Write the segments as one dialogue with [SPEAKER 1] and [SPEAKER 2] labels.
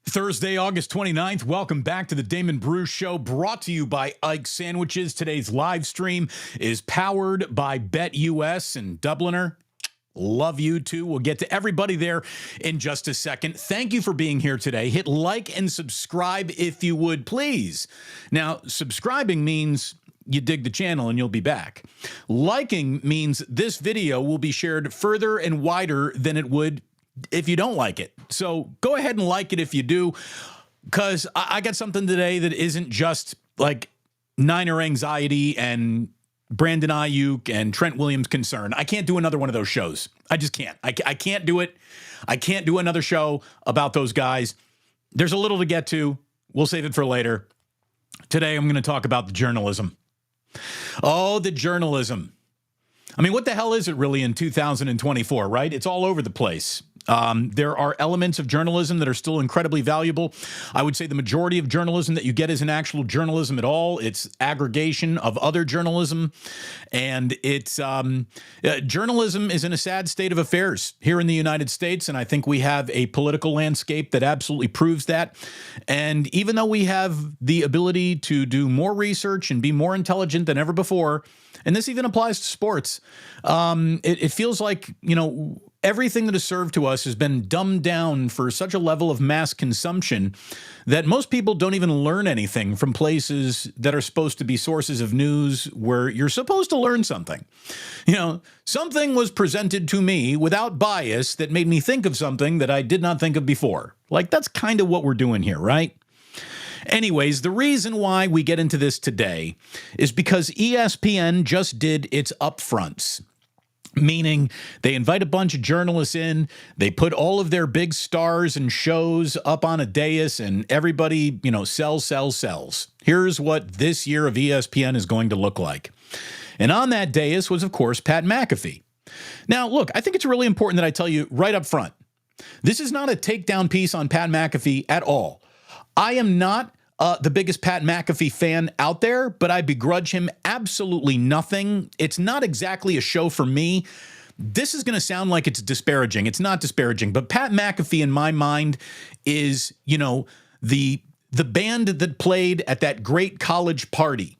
[SPEAKER 1] Thursday, August 29th. Welcome back to the Damon Bruce Show, brought to you by Ike Sandwiches. Today's live stream is powered by BetUS and Dubliner. Love you too. We'll get to everybody there in just a second. Thank you for being here today. Hit like and subscribe if you would, please. Now, subscribing means you dig the channel and you'll be back. Liking means this video will be shared further and wider than it would if you don't like it. So go ahead and like it if you do, because I got something today that isn't just like Niner anxiety and Brandon Aiyuk and Trent Williams concern. I can't do another one of those shows. I just can't. I can't do it. I can't do another show about those guys. There's a little to get to. We'll save it for later. Today, I'm going to talk about the journalism. Oh, the journalism. I mean, what the hell is it really in 2024, right? It's all over the place. There are elements of journalism that are still incredibly valuable. I would say the majority of journalism that you get isn't actual journalism at all. It's aggregation of other journalism. And it's journalism is in a sad state of affairs here in the United States. And I think we have a political landscape that absolutely proves that. And even though we have the ability to do more research and be more intelligent than ever before, and this even applies to sports, it feels like, you know, everything that is served to us has been dumbed down for such a level of mass consumption that most people don't even learn anything from places that are supposed to be sources of news where you're supposed to learn something. You know, something was presented to me without bias that made me think of something that I did not think of before. Like, that's kind of what we're doing here, right? Anyways, the reason why we get into this today is because ESPN just did its upfronts. Meaning they invite a bunch of journalists in, they put all of their big stars and shows up on a dais, and everybody, you know, sells. Here's what this year of ESPN is going to look like. And on that dais was, of course, Pat McAfee. Now, look, I think it's really important that I tell you right up front, this is not a takedown piece on Pat McAfee at all. I am not the biggest Pat McAfee fan out there, but I begrudge him absolutely nothing. It's not exactly a show for me. This is going to sound like it's disparaging. It's not disparaging, but Pat McAfee in my mind is, you know, the band that played at that great college party.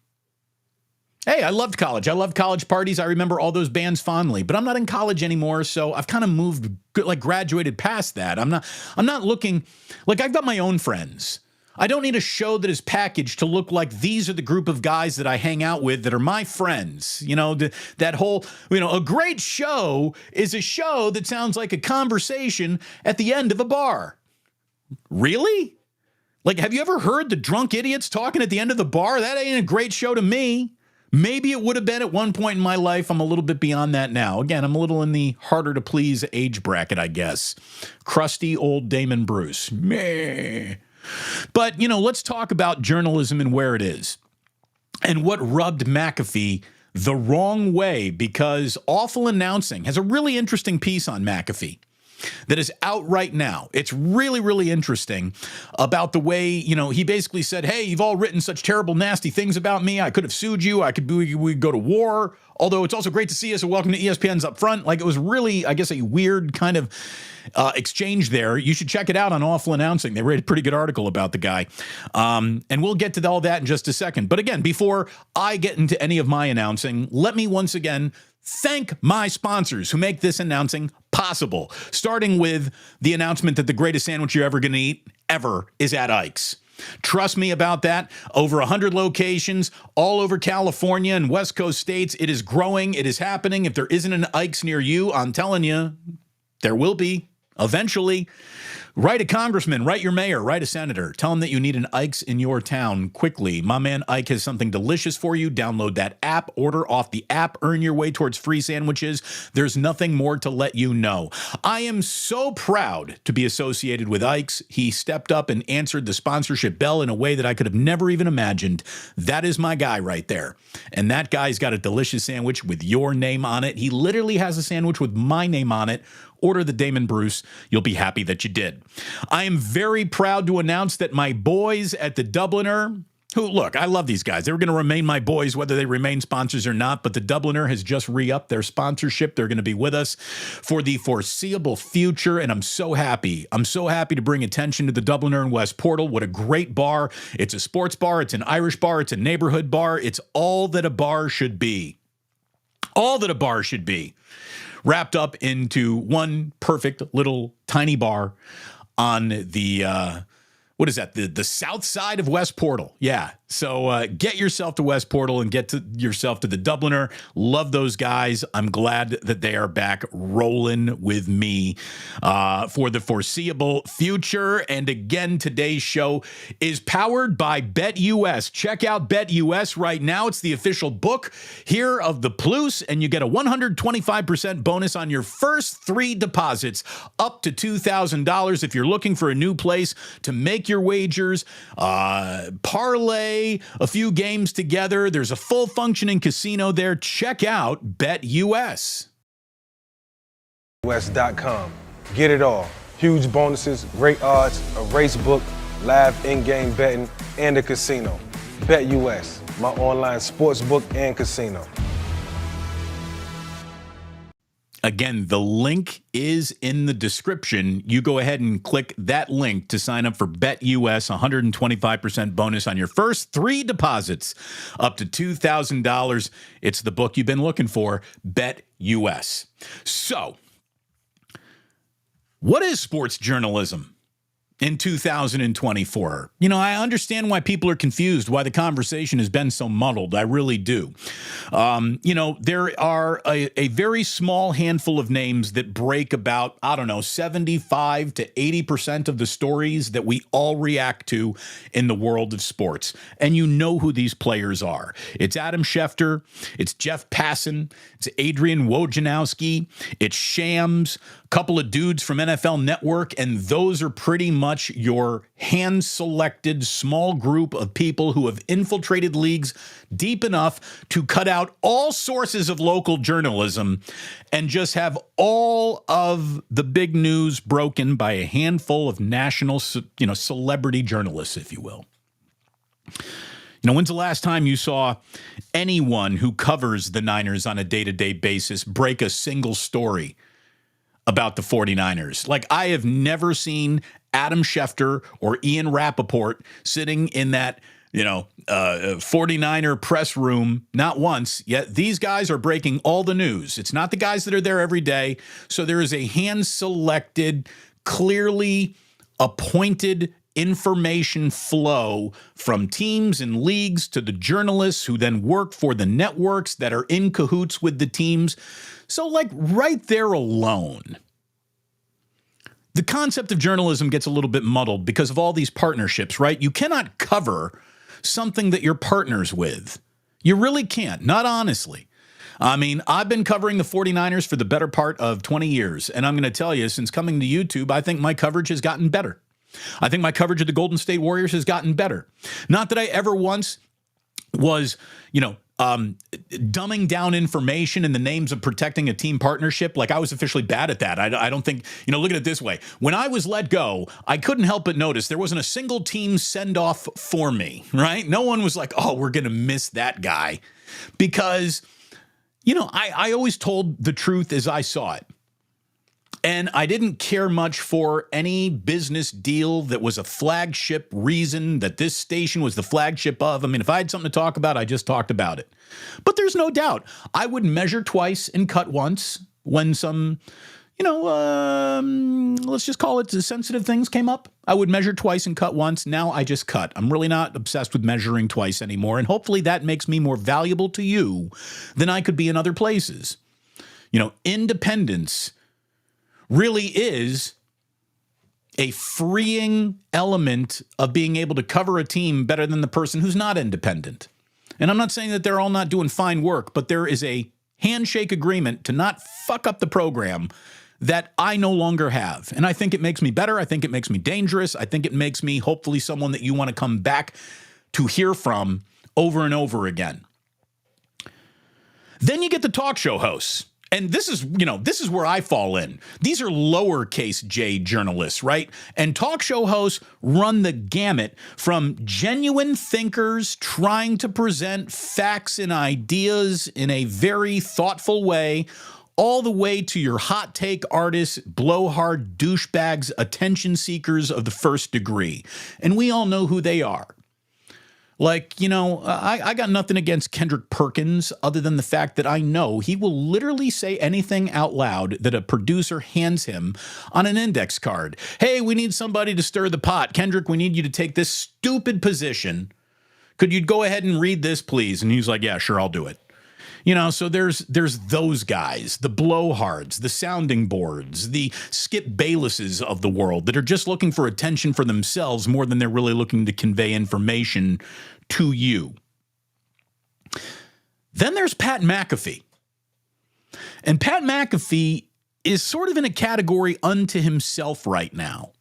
[SPEAKER 1] Hey, I loved college. I love college parties. I remember all those bands fondly, but I'm not in college anymore, so I've kind of moved, like graduated past that. I'm not looking, like I've got my own friends. I don't need a show that is packaged to look like these are the group of guys that I hang out with that are my friends. You know, that whole, you know, a great show is a show that sounds like a conversation at the end of a bar. Really? Like, have you ever heard the drunk idiots talking at the end of the bar? That ain't a great show to me. Maybe it would have been at one point in my life. I'm a little bit beyond that now. Again, I'm a little in the harder to please age bracket, I guess. Crusty old Damon Bruce. Meh. But, you know, let's talk about journalism and where it is and what rubbed McAfee the wrong way, because Awful Announcing has a really interesting piece on McAfee that is out right now. It's really, really interesting about the way, you know, he basically said, hey, you've all written such terrible, nasty things about me. I could have sued you. We go to war. Although it's also great to see us, and welcome to ESPN's Up Front. Like, it was really, I guess, a weird kind of exchange there. You should check it out on Awful Announcing. They wrote a pretty good article about the guy. And we'll get to all that in just a second. But again, before I get into any of my announcing, let me once again thank my sponsors who make this announcing possible, starting with the announcement that the greatest sandwich you're ever going to eat ever is at Ike's. Trust me about that. Over 100 locations all over California and West Coast states. It is growing. It is happening. If there isn't an Ike's near you, I'm telling you, there will be eventually. Write a congressman, write your mayor, write a senator. Tell them that you need an Ike's in your town quickly. My man Ike has something delicious for you. Download that app, order off the app, earn your way towards free sandwiches. There's nothing more to let you know. I am so proud to be associated with Ike's. He stepped up and answered the sponsorship bell in a way that I could have never even imagined. That is my guy right there. And that guy's got a delicious sandwich with your name on it. He literally has a sandwich with my name on it. Order the Damon Bruce. You'll be happy that you did. I am very proud to announce that my boys at the Dubliner who, look, I love these guys. They were going to remain my boys, whether they remain sponsors or not, but the Dubliner has just re-upped their sponsorship. They're going to be with us for the foreseeable future, and I'm so happy. I'm so happy to bring attention to the Dubliner in West Portal. What a great bar. It's a sports bar. It's an Irish bar. It's a neighborhood bar. It's all that a bar should be. All that a bar should be. Wrapped up into one perfect little tiny bar on the what is that? The south side of West Portal. Yeah. So get yourself to West Portal and get yourself to the Dubliner. Love those guys. I'm glad that they are back rolling with me for the foreseeable future. And again, today's show is powered by BetUS. Check out BetUS right now. It's the official book here of the Plus, and you get a 125% bonus on your first 3 deposits up to $2,000 if you're looking for a new place to make your wagers, parlay a few games together. There's a full functioning casino there. Check out BetUS.
[SPEAKER 2] US.com. Get it all. Huge bonuses, great odds, a race book, live in-game betting, and a casino. BetUS, my online sports book and casino.
[SPEAKER 1] Again, the link is in the description. You go ahead and click that link to sign up for BetUS, 125% bonus on your first 3 deposits up to $2,000. It's the book you've been looking for, BetUS. So, what is sports journalism in 2024? You know, I understand why people are confused, why the conversation has been so muddled. I really do. You know, there are a very small handful of names that break about, 75 to 80% of the stories that we all react to in the world of sports. And you know who these players are. It's Adam Schefter. It's Jeff Passan. It's Adrian Wojnarowski. It's Shams, a couple of dudes from NFL Network, and those are pretty much your hand-selected small group of people who have infiltrated leagues deep enough to cut out all sources of local journalism and just have all of the big news broken by a handful of national, celebrity journalists, if you will. When's the last time you saw anyone who covers the Niners on a day-to-day basis break a single story about the 49ers? Like, I have never seen Adam Schefter or Ian Rappaport sitting in that, 49er press room, not once, yet these guys are breaking all the news. It's not the guys that are there every day. So there is a hand-selected, clearly appointed information flow from teams and leagues to the journalists who then work for the networks that are in cahoots with the teams. So, like, right there alone, the concept of journalism gets a little bit muddled because of all these partnerships, right? You cannot cover something that you're partners with. You really can't, not honestly. I mean, I've been covering the 49ers for the better part of 20 years, and I'm going to tell you, since coming to YouTube, I think my coverage has gotten better. I think my coverage of the Golden State Warriors has gotten better. Not that I ever once was, dumbing down information in the names of protecting a team partnership. Like, I was officially bad at that. I don't think, look at it this way. When I was let go, I couldn't help but notice there wasn't a single team send-off for me, right? No one was like, oh, we're going to miss that guy. Because, I always told the truth as I saw it. And I didn't care much for any business deal that was a flagship reason that this station was the flagship of. I mean, if I had something to talk about, I just talked about it. But there's no doubt I would measure twice and cut once when some, let's just call it sensitive things came up. I would measure twice and cut once. Now I just cut. I'm really not obsessed with measuring twice anymore. And hopefully that makes me more valuable to you than I could be in other places. Independence really is a freeing element of being able to cover a team better than the person who's not independent. And I'm not saying that they're all not doing fine work, but there is a handshake agreement to not fuck up the program that I no longer have. And I think it makes me better. I think it makes me dangerous. I think it makes me hopefully someone that you want to come back to hear from over and over again. Then you get the talk show hosts. And this is where I fall in. These are lowercase j journalists, right? And talk show hosts run the gamut from genuine thinkers trying to present facts and ideas in a very thoughtful way, all the way to your hot take artists, blowhard douchebags, attention seekers of the first degree. And we all know who they are. Like, I got nothing against Kendrick Perkins other than the fact that I know he will literally say anything out loud that a producer hands him on an index card. Hey, we need somebody to stir the pot. Kendrick, we need you to take this stupid position. Could you go ahead and read this, please? And he's like, yeah, sure, I'll do it. So there's those guys, the blowhards, the sounding boards, the Skip Baylesses of the world that are just looking for attention for themselves more than they're really looking to convey information to you. Then there's Pat McAfee. And Pat McAfee is sort of in a category unto himself right now,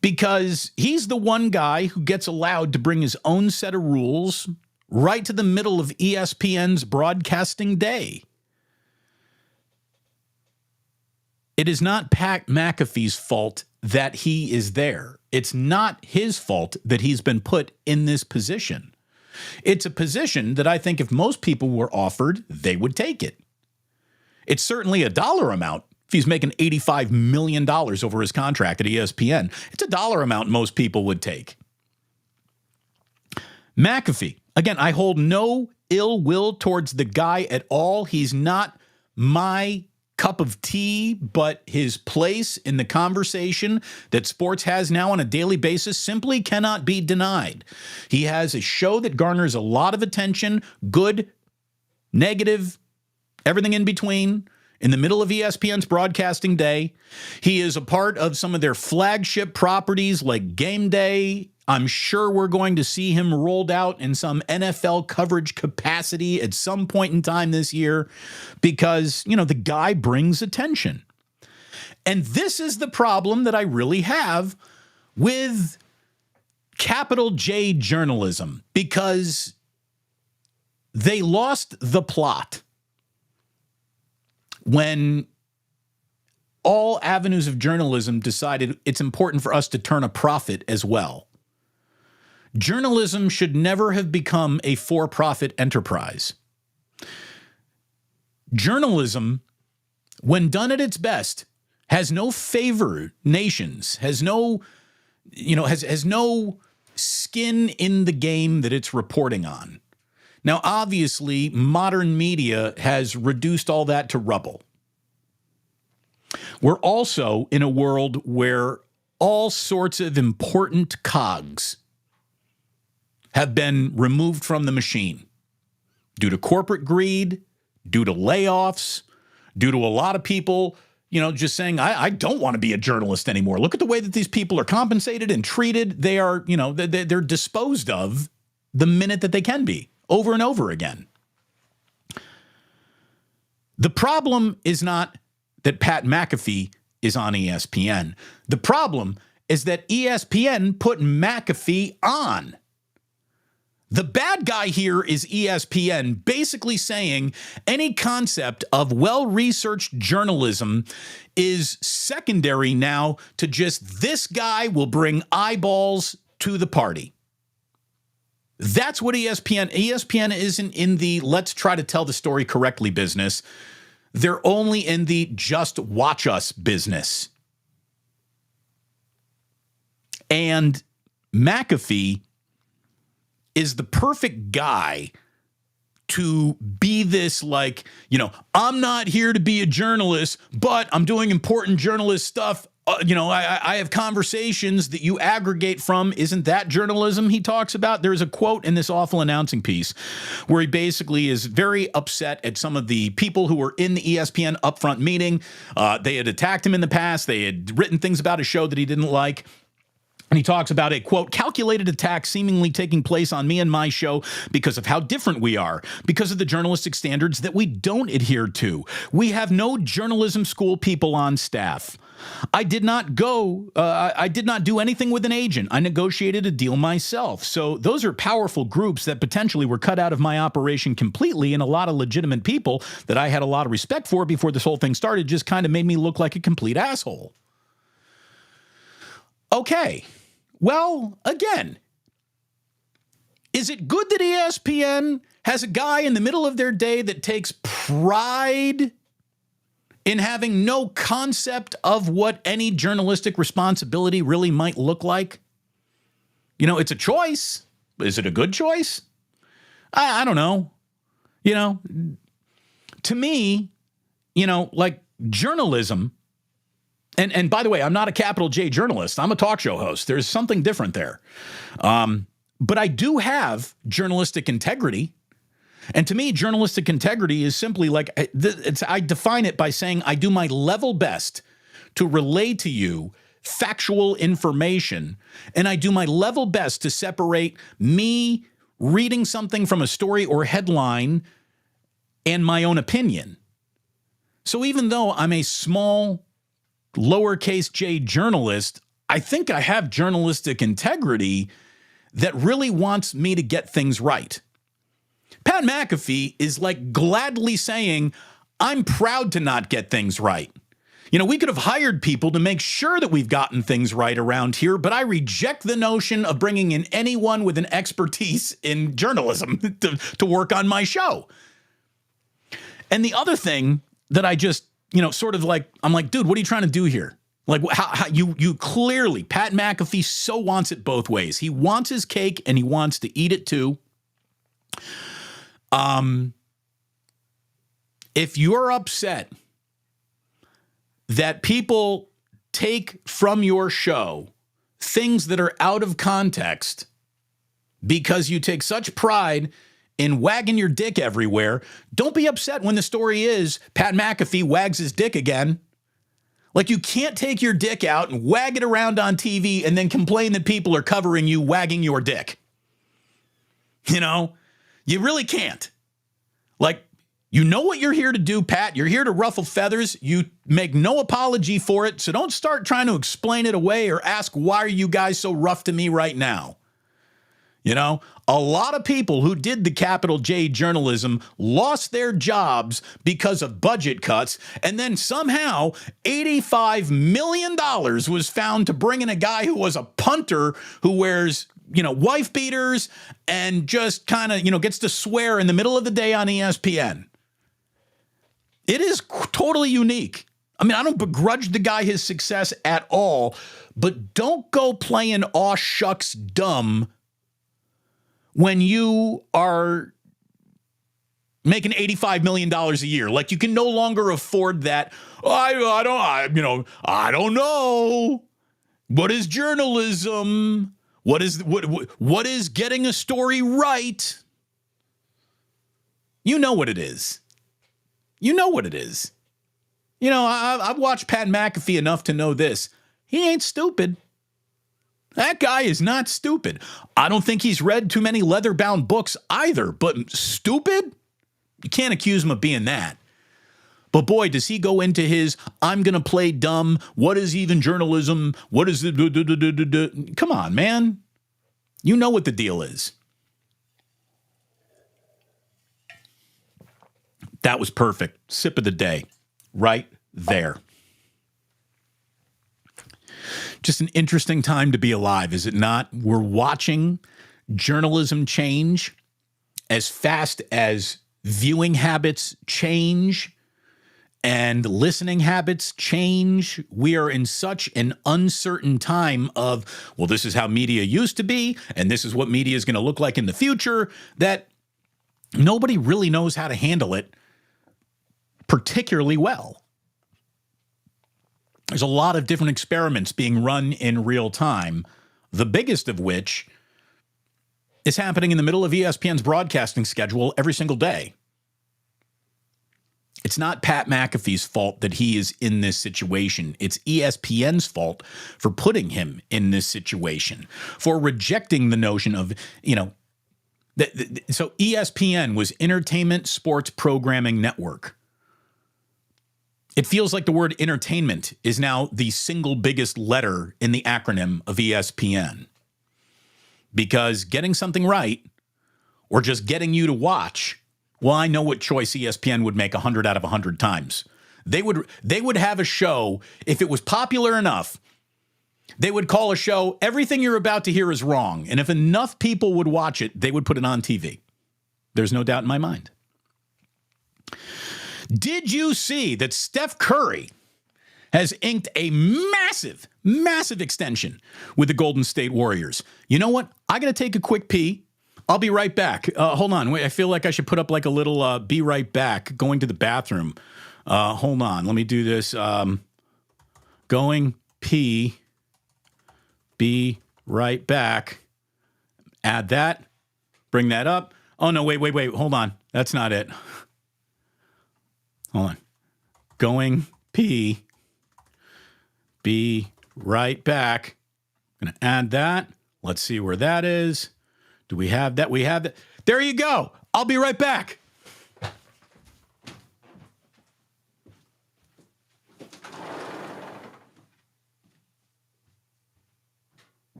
[SPEAKER 1] because he's the one guy who gets allowed to bring his own set of rules right to the middle of ESPN's broadcasting day. It is not Pat McAfee's fault that he is there. It's not his fault that he's been put in this position. It's a position that I think if most people were offered, they would take it. It's certainly a dollar amount. If he's making $85 million over his contract at ESPN, it's a dollar amount most people would take. McAfee. Again, I hold no ill will towards the guy at all. He's not my cup of tea, but his place in the conversation that sports has now on a daily basis simply cannot be denied. He has a show that garners a lot of attention, good, negative, everything in between, in the middle of ESPN's broadcasting day. He is a part of some of their flagship properties like Game Day. I'm sure we're going to see him rolled out in some NFL coverage capacity at some point in time this year because, the guy brings attention. And this is the problem that I really have with capital J journalism, because they lost the plot when all avenues of journalism decided it's important for us to turn a profit as well. Journalism should never have become a for-profit enterprise. Journalism, when done at its best, has no favor nations, has no skin in the game that it's reporting on. Now, obviously, modern media has reduced all that to rubble. We're also in a world where all sorts of important cogs have been removed from the machine due to corporate greed, due to layoffs, due to a lot of people, just saying, I don't want to be a journalist anymore. Look at the way that these people are compensated and treated. They are, they're disposed of the minute that they can be, over and over again. The problem is not that Pat McAfee is on ESPN. The problem is that ESPN put McAfee on. The bad guy here is ESPN, basically saying any concept of well-researched journalism is secondary now to just this guy will bring eyeballs to the party. That's what ESPN isn't in the let's try to tell the story correctly business. They're only in the just watch us business. And McAfee is the perfect guy to be this I'm not here to be a journalist, but I'm doing important journalist stuff. I have conversations that you aggregate from. Isn't that journalism he talks about? There's a quote in this awful announcing piece where he basically is very upset at some of the people who were in the ESPN upfront meeting. They had attacked him in the past. They had written things about his show that he didn't like. And he talks about a, quote, calculated attack seemingly taking place on me and my show because of how different we are, because of the journalistic standards that we don't adhere to. We have no journalism school people on staff. I did not do anything with an agent. I negotiated a deal myself. So those are powerful groups that potentially were cut out of my operation completely, and a lot of legitimate people that I had a lot of respect for before this whole thing started just kind of made me look like a complete asshole. Okay. Well, again, is it good that ESPN has a guy in the middle of their day that takes pride in having no concept of what any journalistic responsibility really might look like? You know, it's a choice. Is it a good choice? I don't know. You know, to me, you know, like journalism, and by the way, I'm not a capital J journalist. I'm a talk show host. There's something different there. But I do have journalistic integrity. And to me, journalistic integrity is simply like, I define it by saying I do my level best to relay to you factual information, and I do my level best to separate me reading something from a story or headline and my own opinion. So even though I'm a small, lowercase j journalist, I think I have journalistic integrity that really wants me to get things right. Pat McAfee is like gladly saying, I'm proud to not get things right. You know, we could have hired people to make sure that we've gotten things right around here, but I reject the notion of bringing in anyone with an expertise in journalism to work on my show. And the other thing that I just, you know, sort of like, I'm like, dude, what are you trying to do here? Like, how you clearly, Pat McAfee so wants it both ways. He wants his cake and he wants to eat it too. If you're upset that people take from your show things that are out of context because you take such pride in wagging your dick everywhere, don't be upset when the story is Pat McAfee wags his dick again. Like, you can't take your dick out and wag it around on TV and then complain that people are covering you wagging your dick. You know? You really can't. Like, you know what you're here to do, Pat. You're here to ruffle feathers. You make no apology for it. So don't start trying to explain it away or ask, why are you guys so rough to me right now? You know, a lot of people who did the capital J journalism lost their jobs because of budget cuts. And then somehow $85 million was found to bring in a guy who was a punter who wears, you know, wife beaters and just kind of, you know, gets to swear in the middle of the day on ESPN. It is totally unique. I mean, I don't begrudge the guy his success at all, but don't go playing aw shucks dumb when you are making $85 million a year. Like, you can no longer afford that. I don't know. What is journalism? What is getting a story right? You know what it is. You know what it is. You know, I've watched Pat McAfee enough to know this. He ain't stupid. That guy is not stupid. I don't think he's read too many leather-bound books either, but stupid? You can't accuse him of being that. But boy, does he go into his, I'm going to play dumb, what is even journalism, what is the, come on, man. You know what the deal is. That was perfect. Sip of the day. Right there. Just an interesting time to be alive, is it not? We're watching journalism change as fast as viewing habits change and listening habits change. We are in such an uncertain time of, well, this is how media used to be, and this is what media is going to look like in the future, that nobody really knows how to handle it particularly well. There's a lot of different experiments being run in real time, the biggest of which is happening in the middle of ESPN's broadcasting schedule every single day. It's not Pat McAfee's fault that he is in this situation. It's ESPN's fault for putting him in this situation, for rejecting the notion of, you know, so ESPN was Entertainment Sports Programming Network. It feels like the word entertainment is now the single biggest letter in the acronym of ESPN. Because getting something right, or just getting you to watch, well, I know what choice ESPN would make 100 out of 100 times. They would have a show, if it was popular enough, they would call a show, everything you're about to hear is wrong. And if enough people would watch it, they would put it on TV. There's no doubt in my mind. Did you see that Steph Curry has inked a massive, massive extension with the Golden State Warriors? You know what? I got to take a quick pee. I'll be right back. Hold on. Wait, I feel like I should put up like a little be right back, going to the bathroom. Hold on. Let me do this. Going pee, be right back. Add that. Bring that up. Oh, no, wait. Hold on. That's not it. Hold on. Going pee, be right back. I'm going to add that. Let's see where that is. Do we have that? We have that. There you go. I'll be right back.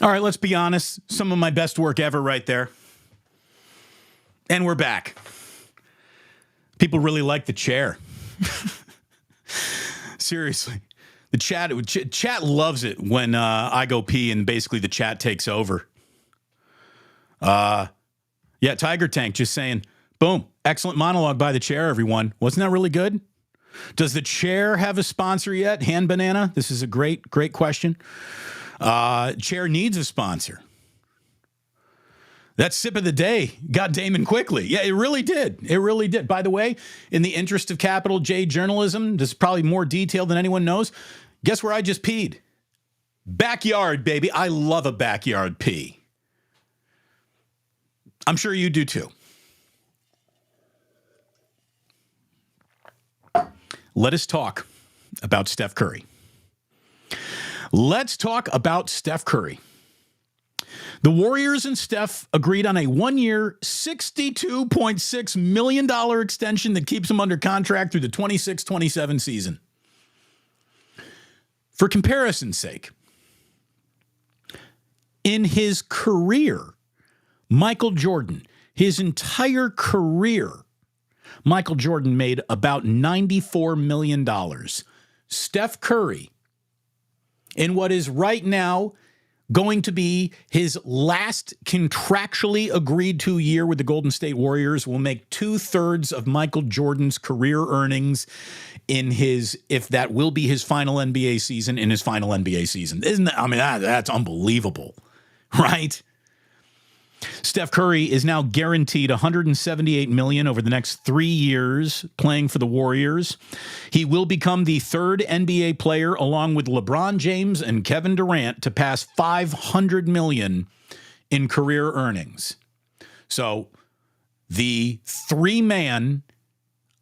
[SPEAKER 1] All right, let's be honest. Some of my best work ever right there. And we're back. People really like the chair. Seriously. The chat loves it when I go pee and basically the chat takes over. Yeah, Tiger Tank just saying, boom, excellent monologue by the chair, everyone. Wasn't that really good? Does the chair have a sponsor yet? Hand Banana? This is a great question. Chair needs a sponsor. That sip of the day got Damon quickly. Yeah, it really did. It really did. By the way, in the interest of capital J journalism, this is probably more detail than anyone knows. Guess where I just peed? Backyard, baby. I love a backyard pee. I'm sure you do too. Let us talk about Steph Curry. Let's talk about Steph Curry. The Warriors and Steph agreed on a one-year, $62.6 million extension that keeps him under contract through the 26-27 season. For comparison's sake, in his career, Michael Jordan, his entire career, Michael Jordan made about $94 million. Steph Curry, in what is right now going to be his last contractually agreed to year with the Golden State Warriors, will make 2/3 of Michael Jordan's career earnings in his, if that will be his final NBA season, in his final NBA season. Isn't that, I mean, that's unbelievable, right? Steph Curry is now guaranteed $178 million over the next 3 years playing for the Warriors. He will become the third NBA player, along with LeBron James and Kevin Durant, to pass $500 million in career earnings. So the three-man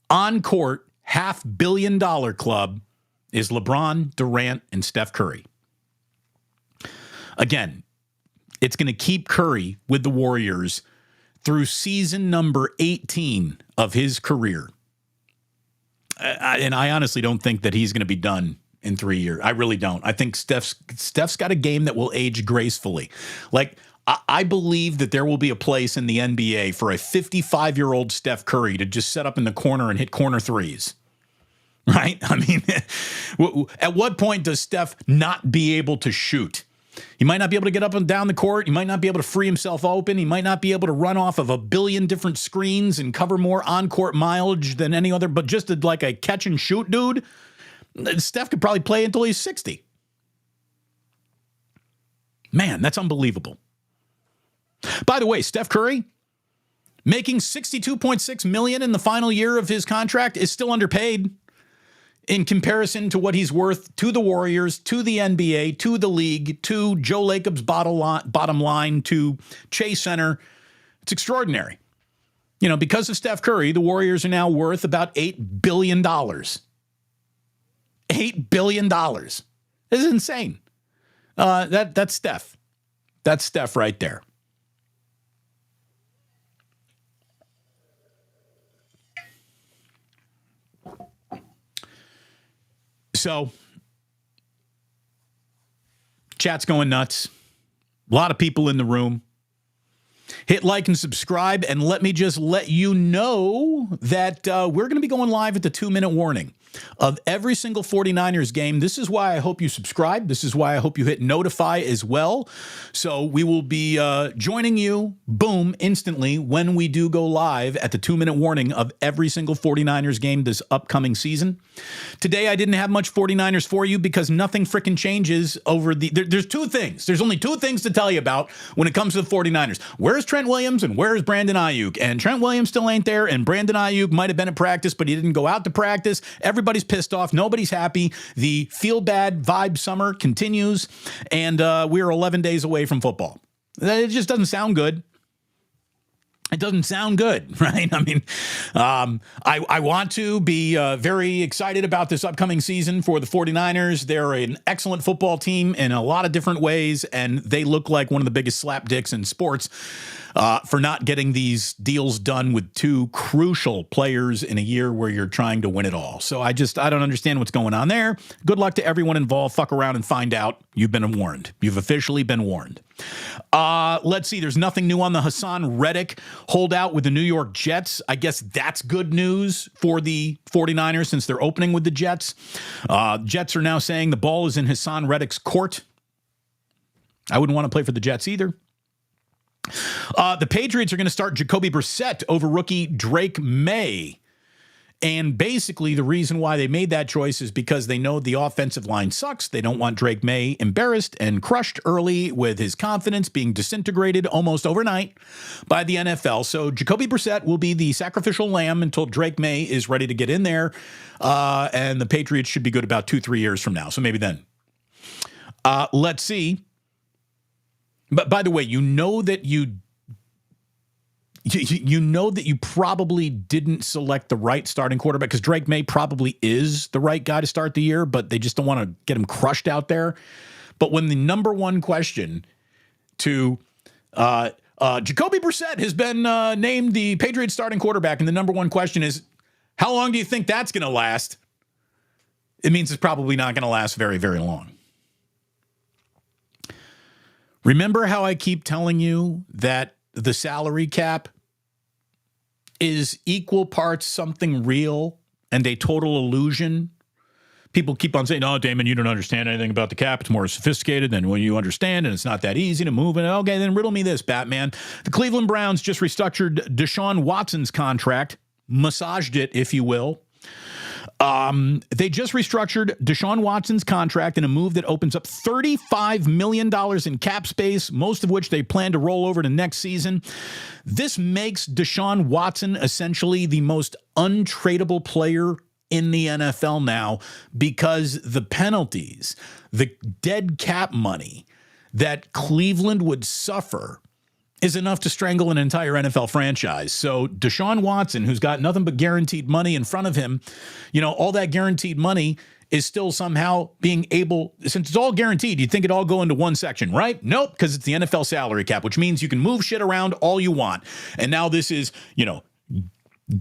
[SPEAKER 1] on-court $500 million club is LeBron, Durant, and Steph Curry. Again, it's going to keep Curry with the Warriors through season number 18 of his career. And I honestly don't think that he's going to be done in 3 years. I really don't. I think Steph's got a game that will age gracefully. Like, I believe that there will be a place in the NBA for a 55-year-old Steph Curry to just set up in the corner and hit corner threes. right? I mean, at what point does Steph not be able to shoot? He might not be able to get up and down the court. He might not be able to free himself open. He might not be able to run off of a billion different screens and cover more on-court mileage than any other, but just like a catch and shoot dude, Steph could probably play until he's 60. Man, that's unbelievable. By the way, Steph Curry making $62.6 million in the final year of his contract is still underpaid in comparison to what he's worth to the Warriors, to the NBA, to the league, to Joe Lacob's bottom line, to Chase Center. It's extraordinary. You know, because of Steph Curry, the Warriors are now worth about $8 billion. $8 billion. This is insane. That's Steph. That's Steph right there. So, chat's going nuts. A lot of people in the room. Hit like and subscribe, and let me just let you know that we're going to be going live at the 2-minute warning of every single 49ers game. This is why I hope you subscribe. This is why I hope you hit notify as well. So we will be joining you, boom, instantly when we do go live at the 2-minute warning of every single 49ers game this upcoming season. Today, I didn't have much 49ers for you because nothing freaking changes over the... There's two things. There's only two things to tell you about when it comes to the 49ers. Where's Trent Williams and where's Brandon Aiyuk? And Trent Williams still ain't there, and Brandon Aiyuk might have been at practice, but he didn't go out to practice. Everybody's pissed off. Nobody's happy. The feel-bad vibe summer continues, and we're 11 days away from football. It just doesn't sound good. It doesn't sound good, right? I mean, I want to be very excited about this upcoming season for the 49ers. They're an excellent football team in a lot of different ways, and they look like one of the biggest slapdicks in sports for not getting these deals done with two crucial players in a year where you're trying to win it all. So I don't understand what's going on there. Good luck to everyone involved. Fuck around and find out. You've been warned. You've officially been warned. Let's see. There's nothing new on the Hassan Reddick holdout with the New York Jets. I guess that's good news for the 49ers since they're opening with the Jets. Jets are now saying the ball is in Hassan Reddick's court. I wouldn't want to play for the Jets either. The Patriots are going to start Jacoby Brissett over rookie Drake May. And basically the reason why they made that choice is because they know the offensive line sucks. They don't want Drake May embarrassed and crushed early with his confidence being disintegrated almost overnight by the NFL. So Jacoby Brissett will be the sacrificial lamb until Drake May is ready to get in there. And the Patriots should be good about 2-3 years from now. So maybe then. Let's see. But by the way, you know that you probably didn't select the right starting quarterback because Drake May probably is the right guy to start the year, but they just don't want to get him crushed out there. But when the number one question to Jacoby Brissett has been named the Patriots starting quarterback, and the number one question is, how long do you think that's going to last? It means it's probably not going to last very, very long. Remember how I keep telling you that the salary cap is equal parts something real and a total illusion? People keep on saying, "Oh, Damon, you don't understand anything about the cap. It's more sophisticated than when you understand, and it's not that easy to move." And okay, then riddle me this, Batman. The Cleveland Browns just restructured Deshaun Watson's contract, massaged it, if you will. They just restructured Deshaun Watson's contract in a move that opens up $35 million in cap space, most of which they plan to roll over to next season. This makes Deshaun Watson essentially the most untradeable player in the NFL now because the penalties, the dead cap money that Cleveland would suffer is enough to strangle an entire NFL franchise. So Deshaun Watson, who's got nothing but guaranteed money in front of him, all that guaranteed money is still somehow being able, since it's all guaranteed, you'd think it all go into one section, right? Nope, because it's the NFL salary cap, which means you can move shit around all you want. And now this is,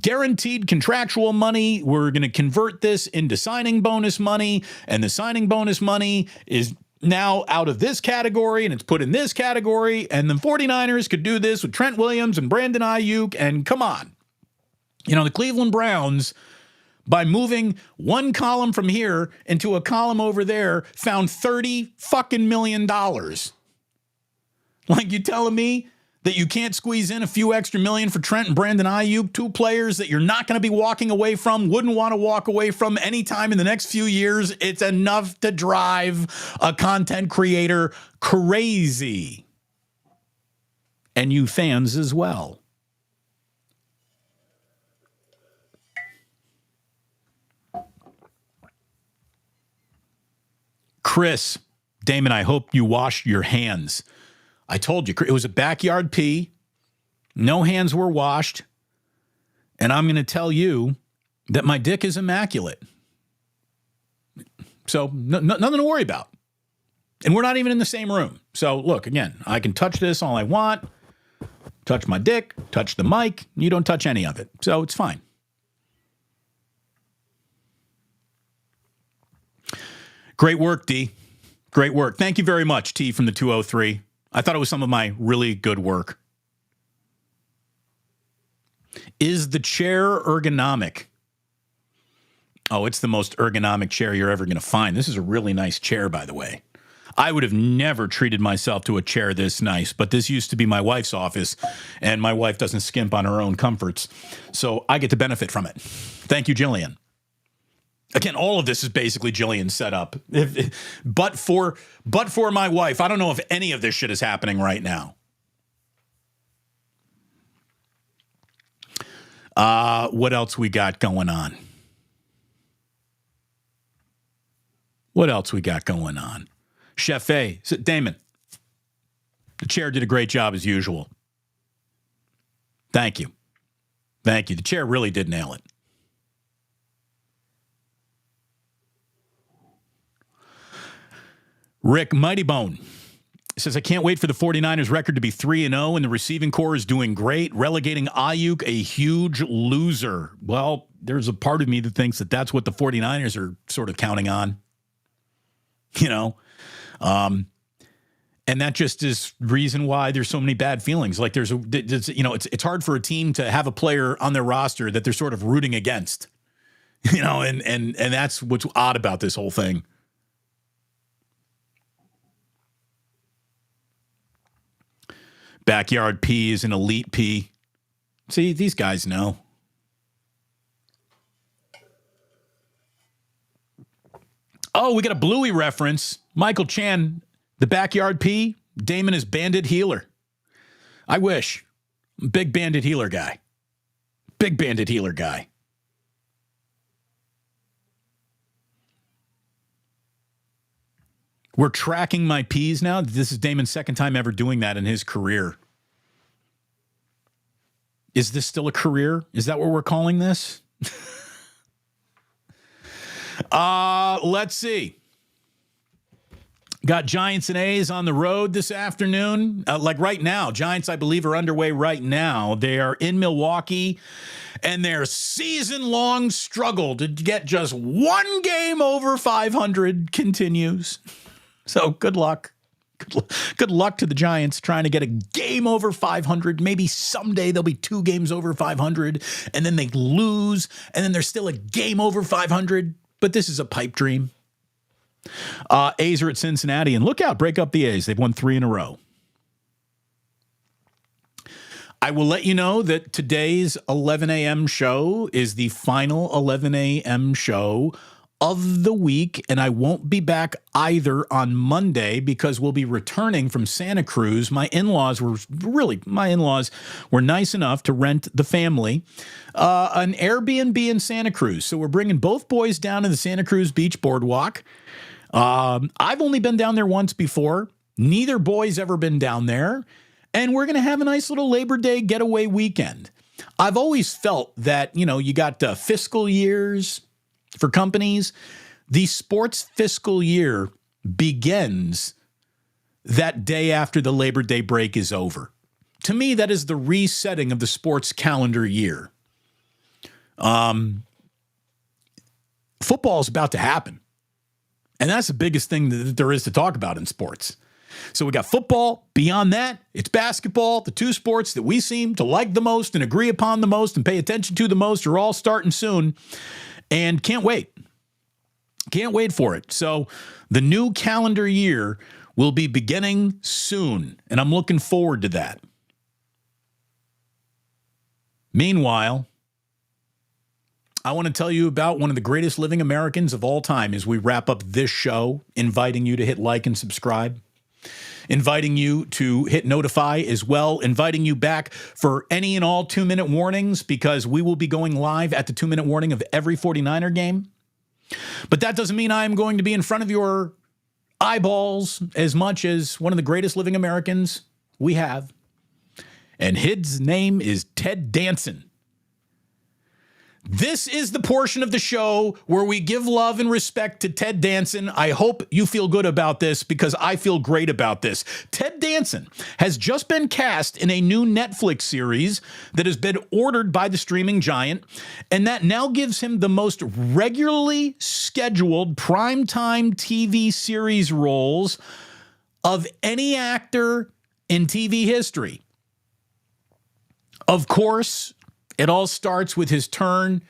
[SPEAKER 1] guaranteed contractual money. We're going to convert this into signing bonus money, and the signing bonus money is now out of this category, and it's put in this category, and the 49ers could do this with Trent Williams and Brandon Aiyuk, and come on. The Cleveland Browns, by moving one column from here into a column over there, found $30 fucking million. Like, you telling me that you can't squeeze in a few extra million for Trent and Brandon Aiyuk, two players that you're not going to be walking away from, wouldn't want to walk away from anytime in the next few years? It's enough to drive a content creator crazy. And you fans as well. Chris, Damon, I hope you washed your hands. I told you, it was a backyard pee. No hands were washed. And I'm going to tell you that my dick is immaculate. So nothing to worry about. And we're not even in the same room. So look, again, I can touch this all I want. Touch my dick, touch the mic. You don't touch any of it. So it's fine. Great work, D. Great work. Thank you very much, T from the 203. I thought it was some of my really good work. Is the chair ergonomic? Oh, it's the most ergonomic chair you're ever going to find. This is a really nice chair, by the way. I would have never treated myself to a chair this nice, but this used to be my wife's office, and my wife doesn't skimp on her own comforts, so I get to benefit from it. Thank you, Jillian. Again, all of this is basically Jillian's setup. But for my wife, I don't know if any of this shit is happening right now. What else we got going on? Chef A, Damon, the chair did a great job as usual. Thank you. The chair really did nail it. Rick Mighty Bone says, I can't wait for the 49ers record to be 3-0, and the receiving core is doing great. Relegating Aiyuk, a huge loser. Well, there's a part of me that thinks that that's what the 49ers are sort of counting on. And that just is reason why there's so many bad feelings. Like it's hard for a team to have a player on their roster that they're sort of rooting against, and that's what's odd about this whole thing. Backyard pee is an elite pee. See, these guys know. Oh, we got a Bluey reference. Michael Chan, the backyard pee, Damon is Bandit Healer. I wish. Big Bandit Healer guy. We're tracking my peas now. This is Damon's second time ever doing that in his career. Is this still a career? Is that what we're calling this? Let's see. Got Giants and A's on the road this afternoon. Like right now, Giants, I believe, are underway right now. They are in Milwaukee, and their season-long struggle to get just one game over 500 continues. So good luck. Good luck to the Giants trying to get a game over 500. Maybe someday there'll be 2 games over 500, and then they lose, and then there's still a game over 500. But this is a pipe dream. A's are at Cincinnati, and look out, break up the A's. They've won 3 in a row. I will let you know that today's 11 a.m. show is the final 11 a.m. show of the week, and I won't be back either on Monday because we'll be returning from Santa Cruz. My in-laws were nice enough to rent the family an Airbnb in Santa Cruz. So we're bringing both boys down to the Santa Cruz Beach Boardwalk. I've only been down there once before. Neither boy's ever been down there. And we're going to have a nice little Labor Day getaway weekend. I've always felt that, you got fiscal years for companies. The sports fiscal year begins that day after the Labor Day break is over. To me, that is the resetting of the sports calendar year. Football is about to happen. And that's the biggest thing that there is to talk about in sports. So we got football. Beyond that, it's basketball. The two sports that we seem to like the most and agree upon the most and pay attention to the most are all starting soon. And can't wait. Can't wait for it. So the new calendar year will be beginning soon, and I'm looking forward to that. Meanwhile, I want to tell you about one of the greatest living Americans of all time as we wrap up this show, inviting you to hit like and subscribe, inviting you to hit notify as well, inviting you back for any and all 2-minute warnings because we will be going live at the 2-minute warning of every 49er game. But that doesn't mean I'm going to be in front of your eyeballs as much as one of the greatest living Americans we have. And his name is Ted Danson. This is the portion of the show where we give love and respect to Ted Danson. I hope you feel good about this because I feel great about this. Ted Danson has just been cast in a new Netflix series that has been ordered by the streaming giant, and that now gives him the most regularly scheduled primetime TV series roles of any actor in TV history. Of course, it all starts with his turn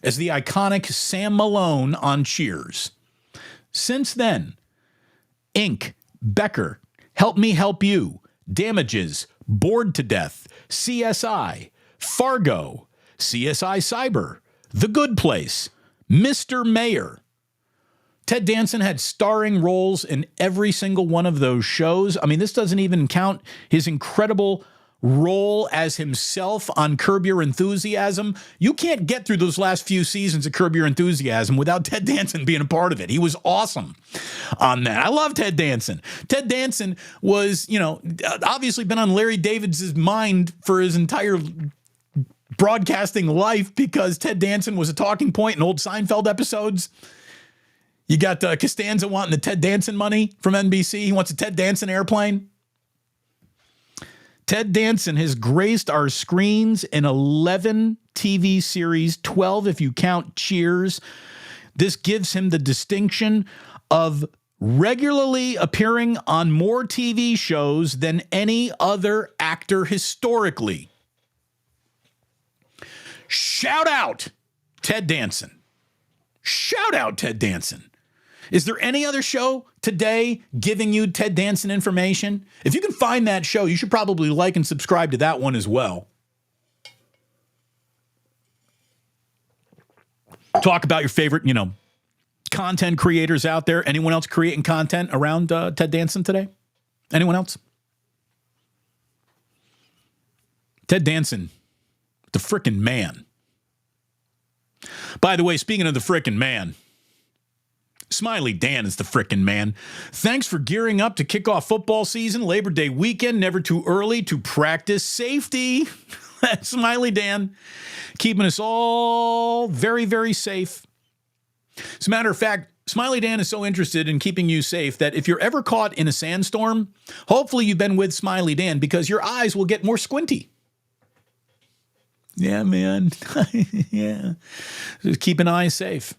[SPEAKER 1] as the iconic Sam Malone on Cheers. Since then, Inc., Becker, Help Me Help You, Damages, Bored to Death, CSI, Fargo, CSI Cyber, The Good Place, Mr. Mayor. Ted Danson had starring roles in every single one of those shows. I mean, this doesn't even count his incredible role as himself on Curb Your Enthusiasm. You can't get through those last few seasons of Curb Your Enthusiasm without Ted Danson being a part of it. He was awesome on that. I love Ted Danson. Ted Danson was, obviously been on Larry David's mind for his entire broadcasting life because Ted Danson was a talking point in old Seinfeld episodes. You got Costanza wanting the Ted Danson money from NBC. He wants a Ted Danson airplane. Ted Danson has graced our screens in 11 TV series, 12 if you count Cheers. This gives him the distinction of regularly appearing on more TV shows than any other actor historically. Shout out Ted Danson. Shout out Ted Danson. Is there any other show today giving you Ted Danson information? If you can find that show, you should probably like and subscribe to that one as well. Talk about your favorite, content creators out there. Anyone else creating content around Ted Danson today? Anyone else? Ted Danson, the frickin' man. By the way, speaking of the frickin' man, Smiley Dan is the frickin' man. Thanks for gearing up to kick off football season, Labor Day weekend, never too early to practice safety. That's Smiley Dan, keeping us all very, very safe. As a matter of fact, Smiley Dan is so interested in keeping you safe that if you're ever caught in a sandstorm, hopefully you've been with Smiley Dan because your eyes will get more squinty. Yeah, man. Yeah. Just keep an eye safe.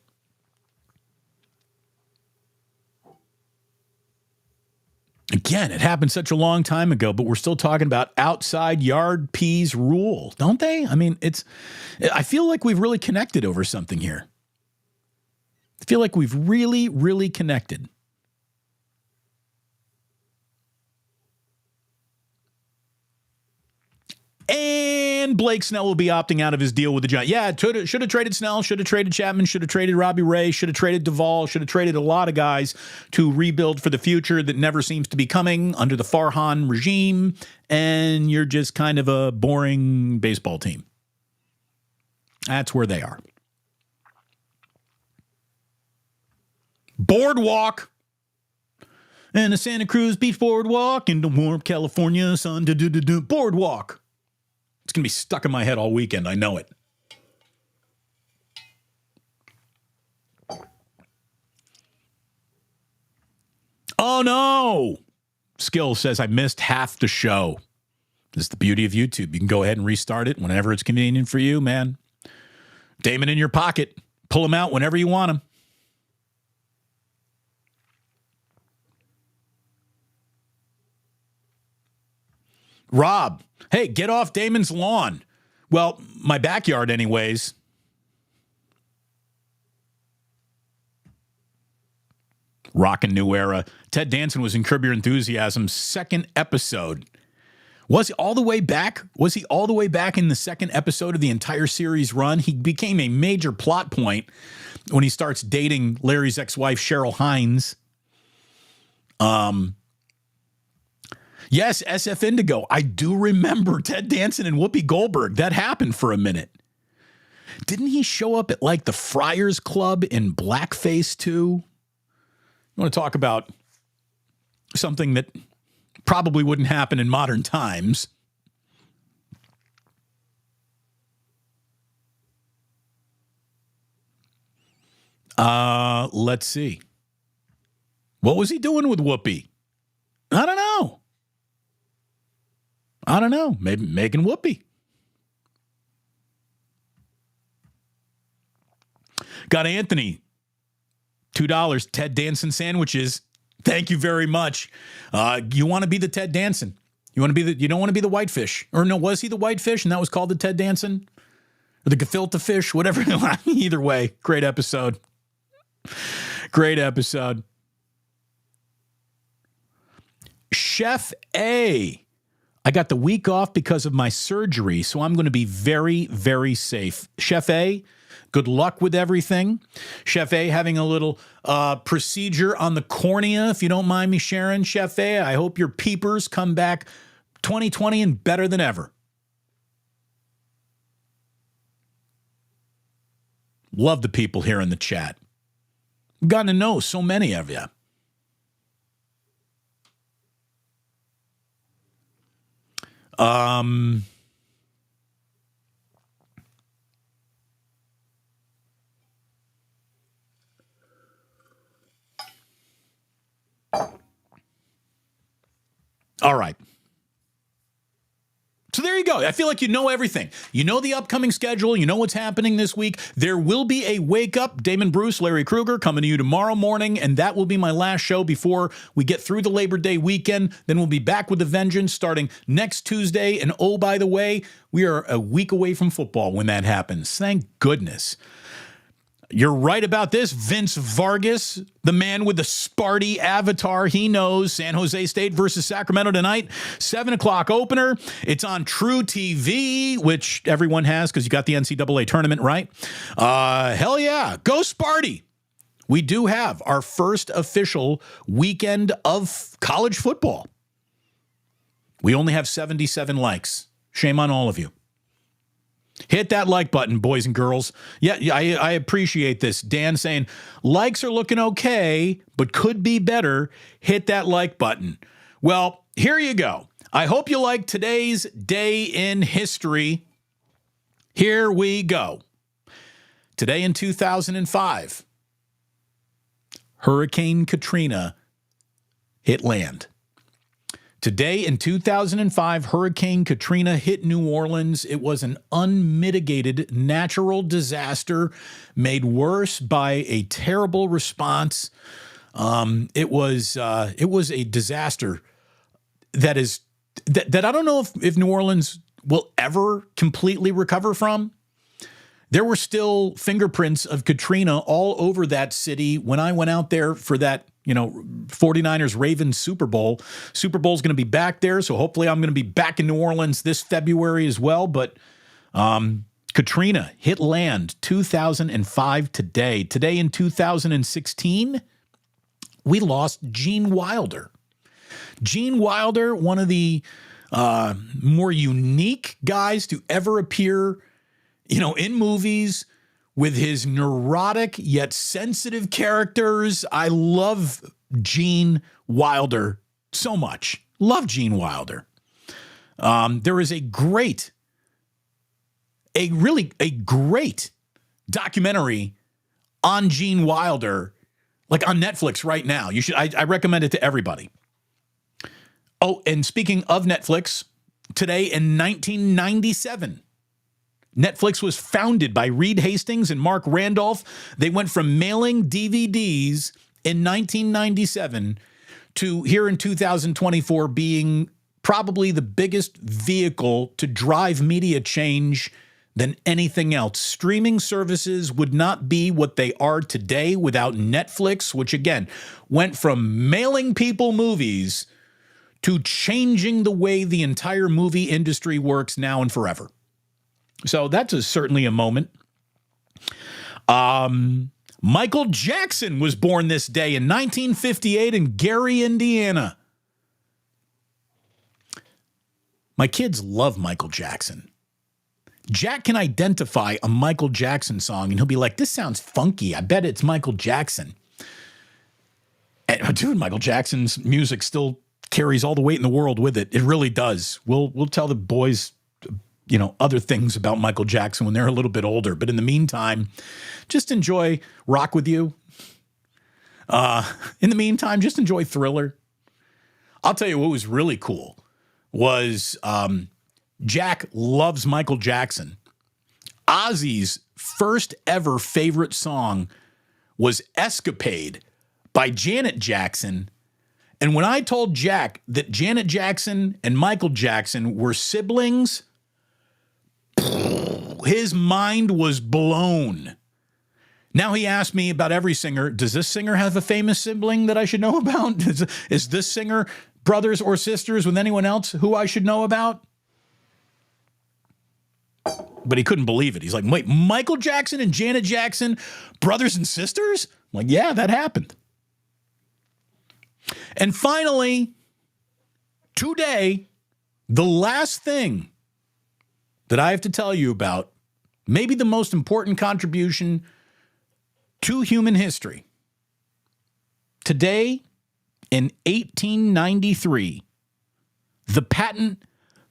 [SPEAKER 1] Again, it happened such a long time ago, but we're still talking about outside yard peas rule, don't they? I mean, I feel like we've really connected over something here. I feel like we've really, really connected. And Blake Snell will be opting out of his deal with the Giants. Yeah, should have traded Snell, should have traded Chapman, should have traded Robbie Ray, should have traded Duvall, should have traded a lot of guys to rebuild for the future that never seems to be coming under the Farhan regime, and you're just kind of a boring baseball team. That's where they are. Boardwalk. And the Santa Cruz Beach Boardwalk in the warm California sun. Boardwalk. It's going to be stuck in my head all weekend. I know it. Oh, no. Skill says I missed half the show. This is the beauty of YouTube. You can go ahead and restart it whenever it's convenient for you, man. Damon in your pocket. Pull them out whenever you want them. Rob, hey, get off Damon's lawn. Well, my backyard anyways. Rockin' New Era. Ted Danson was in Curb Your Enthusiasm's second episode. Was he all the way back? Was he all the way back in the second episode of the entire series run? He became a major plot point when he starts dating Larry's ex-wife, Cheryl Hines. Yes, SF Indigo. I do remember Ted Danson and Whoopi Goldberg. That happened for a minute. Didn't he show up at like the Friars Club in blackface too? You want to talk about something that probably wouldn't happen in modern times. Let's see. What was he doing with Whoopi? I don't know. Maybe making Whoopi. Got Anthony. $2. Ted Danson sandwiches. Thank you very much. You want to be the Ted Danson. You don't want to be the whitefish. Or no, was he the whitefish and that was called the Ted Danson? Or the gefilte fish, whatever. Either way, great episode. Great episode. Chef A. I got the week off because of my surgery, so I'm going to be very, very safe. Chef A, good luck with everything. Chef A having a little procedure on the cornea, if you don't mind me sharing. Chef A, I hope your peepers come back 2020 and better than ever. Love the people here in the chat. Gotten to know so many of you. All right. So there you go. I feel like you know everything. You know the upcoming schedule. You know what's happening this week. There will be a Wake Up, Damon Bruce, Larry Krueger, coming to you tomorrow morning, and that will be my last show before we get through the Labor Day weekend. Then we'll be back with a vengeance starting next Tuesday. And oh, by the way, we are a week away from football when that happens. Thank goodness. You're right about this. Vince Vargas, the man with the Sparty avatar, he knows. San Jose State versus Sacramento tonight, 7 o'clock opener. It's on True TV, which everyone has because you got the NCAA tournament, right? Hell yeah. Go Sparty. We do have our first official weekend of college football. We only have 77 likes. Shame on all of you. Hit that like button, boys and girls. Yeah, I appreciate this. Dan saying, likes are looking okay, but could be better. Hit that like button. Well, here you go. I hope you like today's day in history. Here we go. Today in 2005, Hurricane Katrina hit land. Today in 2005, Hurricane Katrina hit New Orleans. It was an unmitigated natural disaster made worse by a terrible response. It was a disaster that I don't know if New Orleans will ever completely recover from. There were still fingerprints of Katrina all over that city when I went out there for that 49ers Ravens Super Bowl. Super Bowl's going to be back there, so hopefully I'm going to be back in New Orleans this February as well. But Katrina hit land 2005 today. Today in 2016, we lost Gene Wilder. Gene Wilder, one of the more unique guys to ever appear, in movies, with his neurotic yet sensitive characters. I love Gene Wilder so much. Love Gene Wilder. There is a really great documentary on Gene Wilder, like on Netflix right now. I recommend it to everybody. Oh, and speaking of Netflix, today in 1997, Netflix was founded by Reed Hastings and Mark Randolph. They went from mailing DVDs in 1997 to here in 2024 being probably the biggest vehicle to drive media change than anything else. Streaming services would not be what they are today without Netflix, which again went from mailing people movies to changing the way the entire movie industry works now and forever. So that's certainly a moment. Michael Jackson was born this day in 1958 in Gary, Indiana. My kids love Michael Jackson. Jack can identify a Michael Jackson song, and he'll be like, this sounds funky. I bet it's Michael Jackson. And, dude, Michael Jackson's music still carries all the weight in the world with it. It really does. We'll tell the boys, other things about Michael Jackson when they're a little bit older. But in the meantime, just enjoy Rock With You. In the meantime, just enjoy Thriller. I'll tell you what was really cool was Jack loves Michael Jackson. Ozzy's first ever favorite song was Escapade by Janet Jackson. And when I told Jack that Janet Jackson and Michael Jackson were siblings, his mind was blown. Now he asked me about every singer. Does this singer have a famous sibling that I should know about? Is this singer brothers or sisters with anyone else who I should know about? But he couldn't believe it. He's like, wait, Michael Jackson and Janet Jackson, brothers and sisters? I'm like, yeah, that happened. And finally, today, the last thing that I have to tell you about, maybe the most important contribution to human history. Today, in 1893, the patent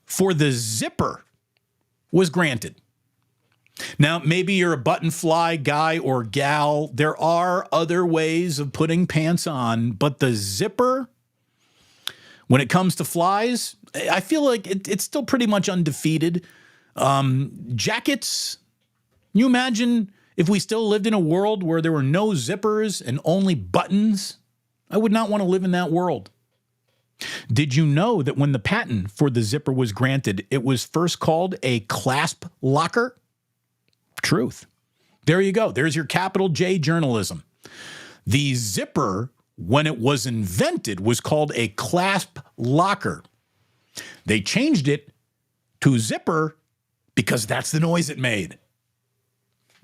[SPEAKER 1] for the zipper was granted. Now, maybe you're a button fly guy or gal. There are other ways of putting pants on, but the zipper, when it comes to flies, I feel like it's still pretty much undefeated. Jackets, can you imagine if we still lived in a world where there were no zippers and only buttons? I would not want to live in that world. Did you know that when the patent for the zipper was granted, it was first called a clasp locker? Truth. There you go. There's your capital J journalism. The zipper, when it was invented, was called a clasp locker. They changed it to zipper because that's the noise it made.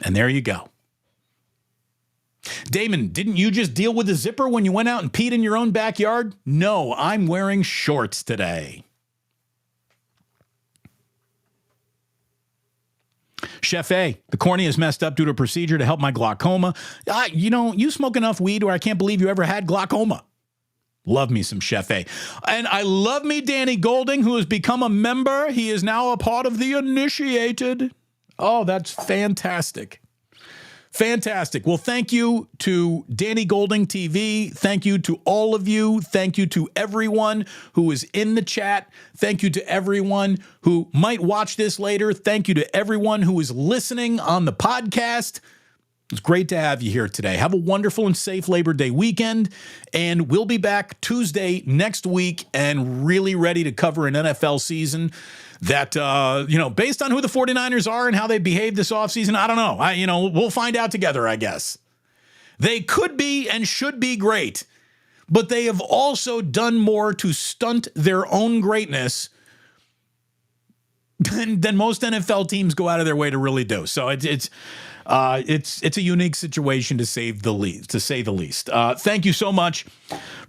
[SPEAKER 1] And there you go. Damon, didn't you just deal with the zipper when you went out and peed in your own backyard? No, I'm wearing shorts today. Chef A, the cornea is messed up due to a procedure to help my glaucoma. You smoke enough weed where I can't believe you ever had glaucoma. Love me some Chef A. And I love me Danny Golding, who has become a member. He is now a part of the initiated. Oh, that's fantastic. Fantastic. Well, thank you to Danny Golding TV. Thank you to all of you. Thank you to everyone who is in the chat. Thank you to everyone who might watch this later. Thank you to everyone who is listening on the podcast. It's great to have you here today. Have a wonderful and safe Labor Day weekend. And we'll be back Tuesday next week and really ready to cover an NFL season that, based on who the 49ers are and how they behave this offseason, I don't know. We'll find out together, I guess. They could be and should be great, but they have also done more to stunt their own greatness than most NFL teams go out of their way to really do. So it's a unique situation to say the least. Thank you so much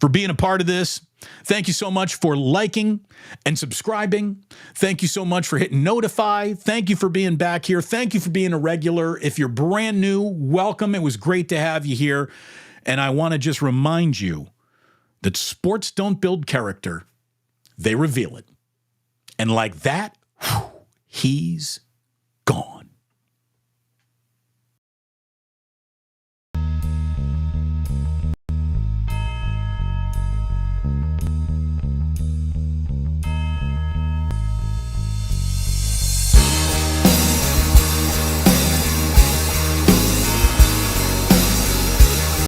[SPEAKER 1] for being a part of this. Thank you so much for liking and subscribing. Thank you so much for hitting notify. Thank you for being back here. Thank you for being a regular. If you're brand new, welcome. It was great to have you here. And I want to just remind you that sports don't build character. They reveal it. And like that, he's gone.